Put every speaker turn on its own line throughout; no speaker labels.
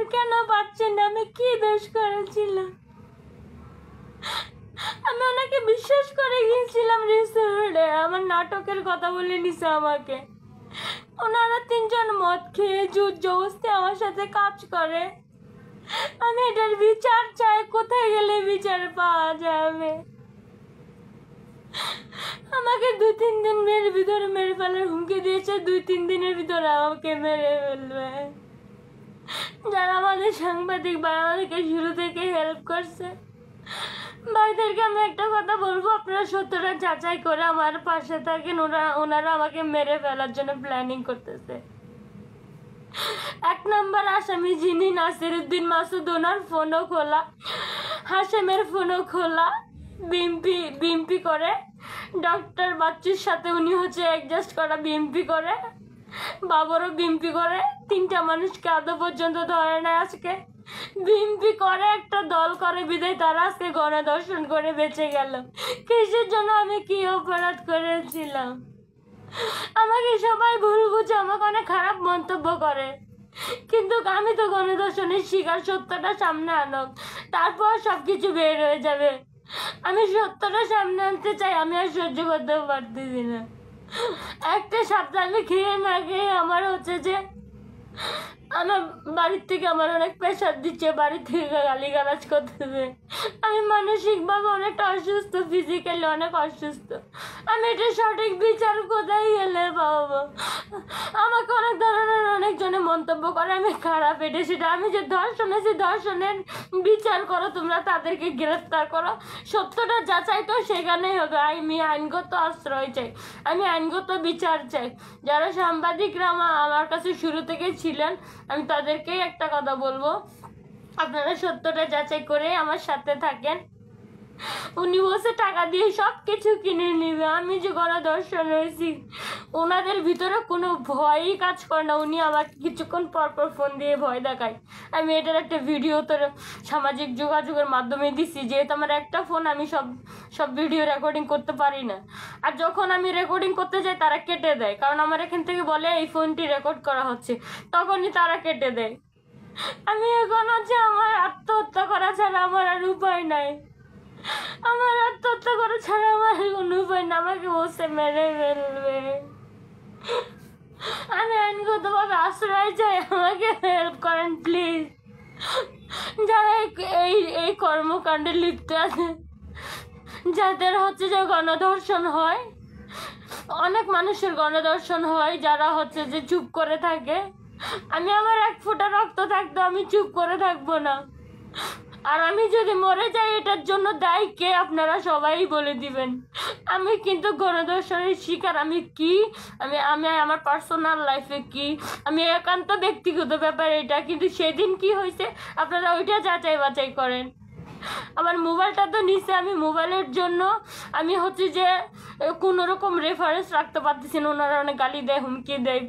বিচার কেন পাচ্ছেন না? আমি কি দোষ করেছিলাম? আমি ওনাকে বিশ্বাস করে গিয়েছিলাম রিসোর্টে, আমার নাটকের কথা বলে নিছে আমাকে। ওনারা 3 জন মদ খেয়ে জোর জবরদস্তি আমার সাথে কাজ করে। আমি এটার বিচার চাই। কোথায় গেলে বিচার পাওয়া যাবে? আমাকে 2-3 দিনের ভিতরে মেরে ফেলার হুমকি দিয়েছে। 2-3 দিনের ভিতরে আমাকে মেরে ফেলবে। যারা আমাদের সাংবাদিক ভাই আমাদেরকে শুরু থেকে হেল্প করছে, ভাইদেরকে আমি একটা কথা বলবো, আপনারা সত্যটা যাচাই করে আমার পাশে থাকেন। ওনারা আমাকে মেরে ফেলার জন্য প্ল্যানিং করতেছে। 1 নম্বর আসামি যিনি নাসিরউদ্দিন মাসুদ, ওনার ফোনও খোলা, হাশেমের ফোনও খোলা, বিএমপি করে। ডক্টর বাচ্চুর সাথে উনি হচ্ছে অ্যাডজাস্ট করা, বিএমপি করে। বাবরও বিএমপি করে। 3টা মানুষকে আদৌ পর্যন্ত ধরে নেয়। আজকে বিএমপি করে, একটা দল করে বিদায় তারা আজকে গণধর্ষণ করে বেঁচে গেল। কিসের জন্য? আমি কি অপরাধ করেছিলাম? আমাকে সবাই ভুল বুঝে আমাকে অনেক খারাপ মন্তব্য করে, কিন্তু আমি তো গণধর্ষণের শিকার। সত্যটা সামনে আনক, তারপর সবকিছু বের হয়ে যাবে। আমি সত্যটা সামনে আনতে চাই। আমি আর সহ্য করতে পারতেছি না। একটা সপ্তাহ আমি খেয়ে না খেয়ে আমার হচ্ছে যে আমার বাড়ির থেকে আমার অনেক প্রেশার দিচ্ছে, বাড়ি থেকে গালিগালাজ করতেছে। আমি মানসিকভাবে অনেকটা অসুস্থ, ফিজিক্যালি অনেক অসুস্থ। আমি এটা সঠিক বিচার কোথায় গেলে পাবো? আমাকে অনেক ধরনের অনেকজনে মন্তব্য করে আমি খারাপ, এটা সেটা। আমি যে ধর্ষণেছি, ধর্ষণের বিচার করো তোমরা, তাদেরকে গ্রেফতার করো। সত্যটা যাচাই তো সেখানেই হবে। আমি আইনগত আশ্রয় চাই, আমি আইনগত বিচার চাই। যারা সাংবাদিকরা আমার কাছে শুরু থেকে ছিলেন, আমি তাদেরকেই একটা কথা বলবো, আপনারা সত্যটা যাচাই করে আমার সাথে থাকেন। উনি বসে টাকা দিয়ে সব কিছু কিনে নিবে। আমি যে গণধর্ষণ হয়েছি, ওনাদের ভিতরে কোনো ভয়ই কাজ করে না। উনি আমাকে কিছুক্ষণ পরপর ফোন দিয়ে ভয় দেখায়। আমি এটার একটা ভিডিও তো সামাজিক যোগাযোগের মাধ্যমে দিছি, যেহেতু আমার একটা ফোন, আমি সব ভিডিও রেকর্ডিং করতে পারি না। আর যখন আমি রেকর্ডিং করতে যাই তারা কেটে দেয়, কারণ আমার এখান থেকে বলে এই ফোনটি রেকর্ড করা হচ্ছে, তখনই তারা কেটে দেয়। আমি এখন হচ্ছে আমার আত্মহত্যা করা ছাড়া আমার আর উপায় নাই। আমার আত্মহত্যা করা ছাড়া আমার কোনো উপায় না। আমাকে বসে মেরে ফেলবে। আমি আইনগতভাবে আশ্রয় চাই, আমাকে হেল্প করেন প্লিজ। যারা এই কর্মকাণ্ডে লিপ্ত আছে, যাদের হচ্ছে যে গণধর্ষণ হয়, অনেক মানুষের গণধর্ষণ হয়, যারা হচ্ছে যে চুপ করে থাকে। আমি আমার 1 ফোঁটা রক্ত থাকতো, আমি চুপ করে থাকবো না। আর আমি যদি মরে যাই, এটার জন্য দায়ী কে আপনারা সবাই বলে দিবেন। আমি কিন্তু গণধর্ষণের শিকার। আমি কি, আমি আমার পার্সোনাল লাইফে কি, আমি একান্ত ব্যক্তিগত ব্যাপার এটা, কিন্তু সেদিন কি হয়েছে আপনারা ওইটা যাচাই বাছাই করেন। আমার মোবাইলটা তো নিচে, আমি মোবাইলের জন্য আমি হচ্ছে যে কোনো রকম রেফারেন্স রাখতে পারতেছি না। ওনারা অনেক গালি দেয়, হুমকি দেয়।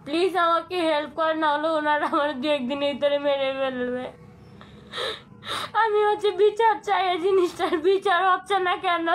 প্লিজ আমাকে হেল্প করেন, না হলে ওনারা আমার 2-1 দিনের ভিতরে মেরে ফেলবে। আমি হচ্ছে বিচার চাই, এই জিনিসটার বিচার হচ্ছে না কেন?